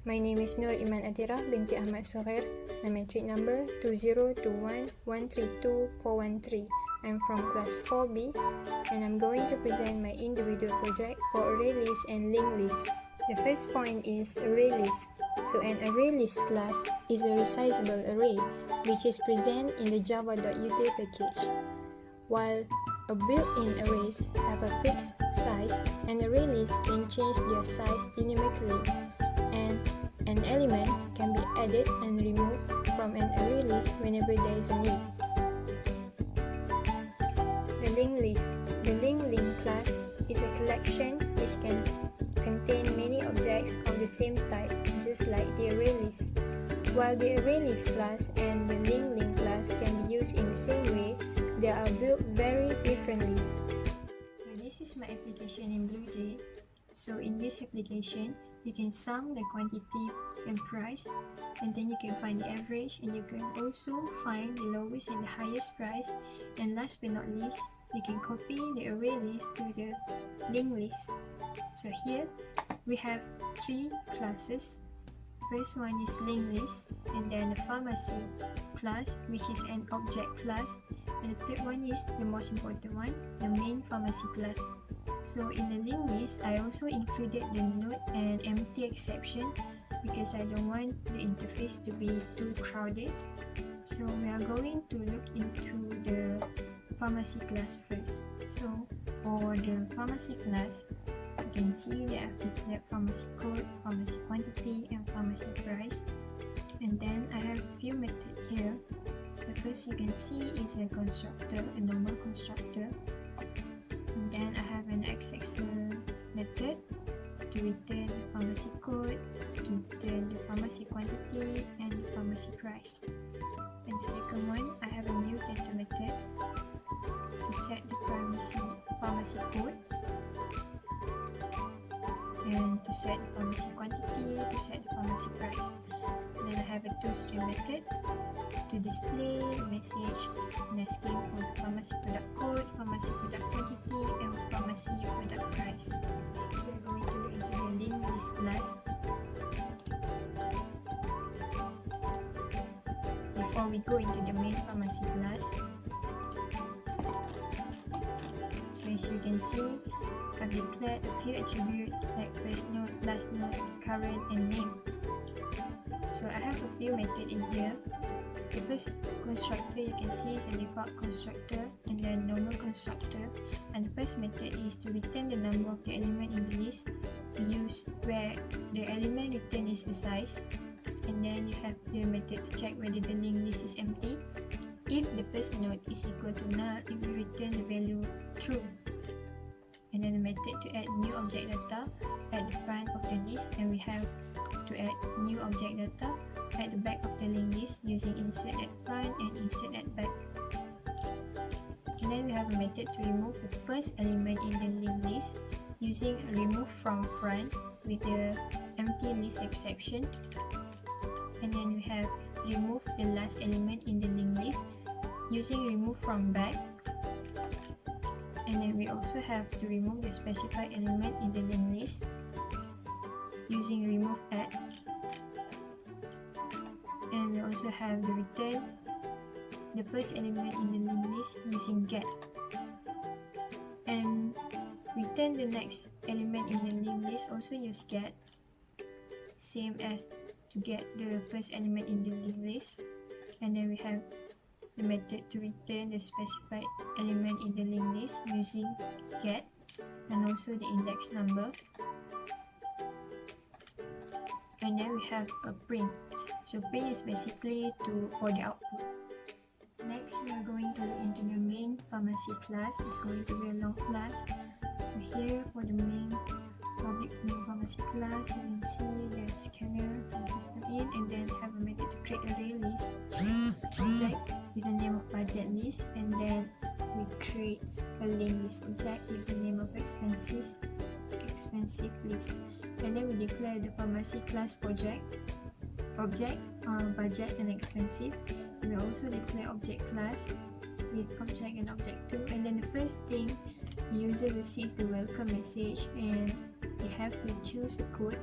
My name is Nur Iman Atira binti Ahmad Sohair and my matric number 2021132413. I'm from class 4B and I'm going to present my individual project for array list and linked list. The first point is array list. So an array list class is a resizable array which is present in the java.util package. While a built-in arrays have a fixed size, an array list can change their size dynamically, and an element can be added and removed from an array list whenever there is a need. The linked list. The linked class is a collection which can contain many objects of the same type, just like the array list. While the array list class and the linked class can be used in the same way, they are built very differently. So this is my application in BlueJ. So in this application, you can sum the quantity and price, and then you can find the average, and you can also find the lowest and the highest price. And last but not least, you can copy the array list to the linked list. So here we have three classes. First one is linked list, and then the pharmacy class, which is an object class, and the third one is the most important one, the main pharmacy class. So in the linked list, I also included the node and empty exception because I don't want the interface to be too crowded. So we are going to look into the pharmacy class first. So for the pharmacy class, you can see that I've declared pharmacy code, pharmacy quantity, and pharmacy price. And then I have a few methods here. The first you can see is a constructor, a normal constructor. And then I have an XXL method to return the pharmacy code, to return the pharmacy quantity, and the pharmacy price. And the second one, I have a new data method to set the pharmacy code, and to set the pharmacy quantity, to set the pharmacy price. Then I have a toString method to display the message and asking for the pharmacy product code, pharmacy product quantity, and pharmacy product price. Next, we are going to look into the linked list class. Before we go into the main pharmacy class, so as you can see, I've declared a few attributes like first node, last node, current, and name. So I have a few methods in here. The first constructor you can see is a default constructor and then normal constructor. And the first method is to return the number of the element in the list to use where the element returned is the size. And then you have the method to check whether the linked list is empty. If the first node is equal to null, it will return the value true. And then the method to add new object data at the front of the list, and we have to add new object data at the back of the linked list using insert at front and insert at back. And then we have a method to remove the first element in the linked list using a remove from front with the empty list exception. And then we have remove the last element in the linked list using remove from back. And then we also have to remove the specified element in the linked list using remove at. And we also have the return the first element in the linked list using get. And return the next element in the linked list also use get, same as to get the first element in the linked list. And then we have the method to return the specified element in the linked list using get, and also the index number. And then we have a print. So print is basically for the output. Next, we are going to look into the main pharmacy class. It's going to be a long class. So here for the main public main pharmacy class, you can see there's scanner, the system in, and then have a method to create array list object with the name of budget list, and then we create a linked list object with the name of expensive list. And then we declare the pharmacy class object budget and expensive. We also declare object class with object and object 2. And then the first thing, the user receives the welcome message, and they have to choose the code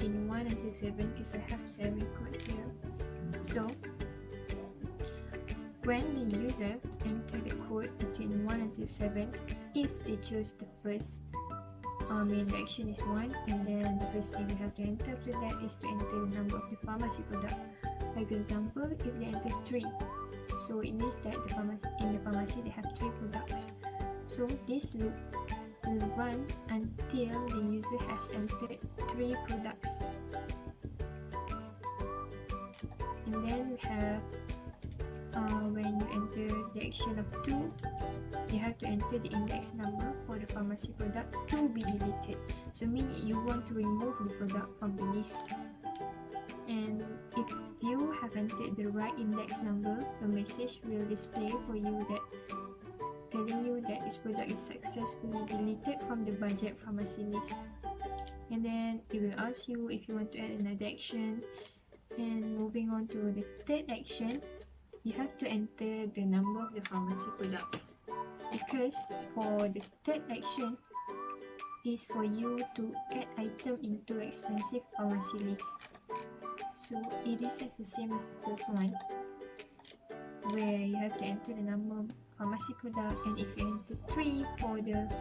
between 1 until 7 because I have 7 code here. So when the user enter the code between 1 until 7, if they choose the first the action is 1, and then the first thing you have to enter after that is to enter the number of the pharmacy product. Like example, if they enter 3, so it means that in the pharmacy they have 3 products. So this loop will run until the user has entered 3 products. And then we have when you enter the action of 2, you have to enter the index number for the pharmacy product to be deleted. So meaning you want to remove the product from the list. And if you have entered the right index number, a message will display for you that telling you that this product is successfully deleted from the budget pharmacy list. And then it will ask you if you want to add another action. And moving on to the third action, you have to enter the number of the pharmacy product, because for the third action is for you to add item into expensive pharmacy list. So it is the same as the first one, where you have to enter the number of pharmacy product, and if you enter 3 for the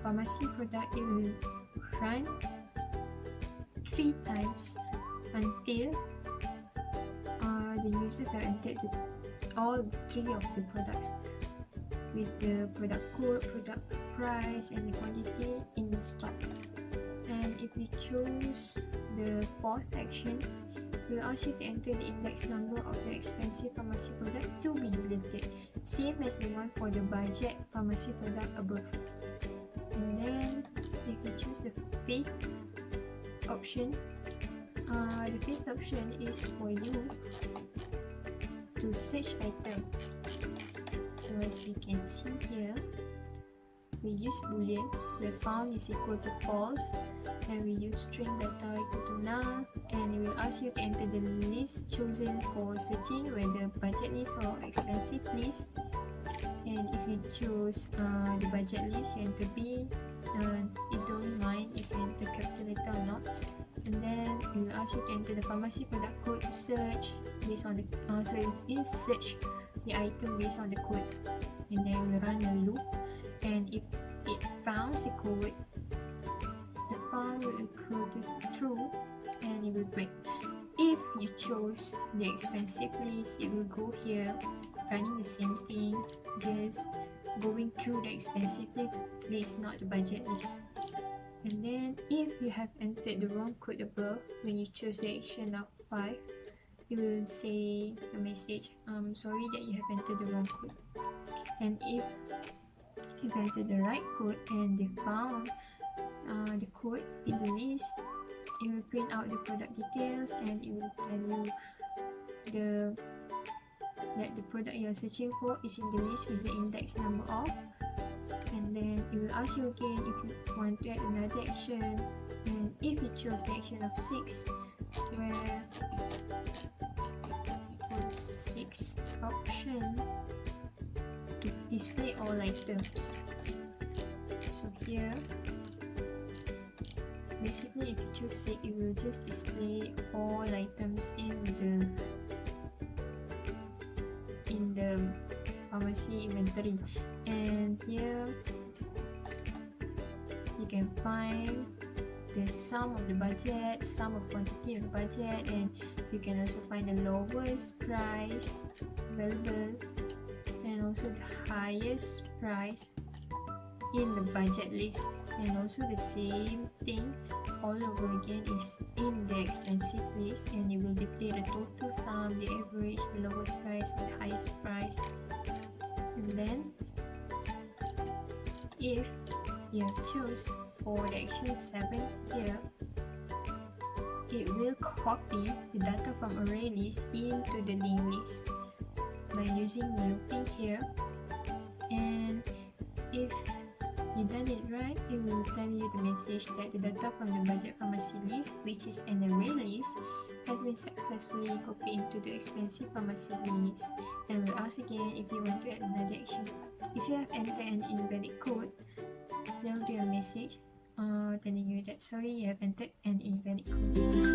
pharmacy product, it will run 3 times until the user have entered all 3 of the products with the product code, product price, and the quantity in the stock. And if you choose the fourth action, it will ask you to enter the index number of the expensive pharmacy product to be deleted, same as the one for the budget pharmacy product above. And then if you choose the fifth option, the fifth option is for you to search item. So as we can see here, we use boolean where found is equal to false, and we use string data equal to null, and it will ask you to enter the list chosen for searching, whether budget list or expensive list. And if you choose the budget list, you enter B. It don't mind if you enter capital letter or not. And then it will ask you to enter the pharmacy product code to search based on the so it will search the item based on the code, and then we run a loop, and if it founds the code, the found will equal to true, and it will break. If you chose the expensive list, it will go here running the same thing, just going through the expensive list, not the budget list. And then if you have entered the wrong code above, when you choose the action of 5, it will say a message, sorry that you have entered the wrong code. And if you entered the right code and they found the code in the list, it will print out the product details, and it will tell you that the product you are searching for is in the list with the index number of. And then it will ask you again if you want to add another action, and if you chose the action of 6, where the 6th option to display all items. So here, basically if you choose 6, it will just display all items in the pharmacy inventory. And here you can find the sum of the budget, sum of quantity of the budget, and you can also find the lowest price available and also the highest price in the budget list. And also the same thing all over again is in the expensive list, and it will display the total sum, the average, the lowest price, and the highest price. And then if you choose for the action 7 here, it will copy the data from array list into the linked list by using looping here. And if you done it right, it will tell you the message that the data from the budget pharmacy list, which is an array list, has been successfully copied into the expensive pharmacy list. And will ask again if you want to add another action. If you have entered an invalid code, there will be a message telling you that sorry, you have entered an invalid code.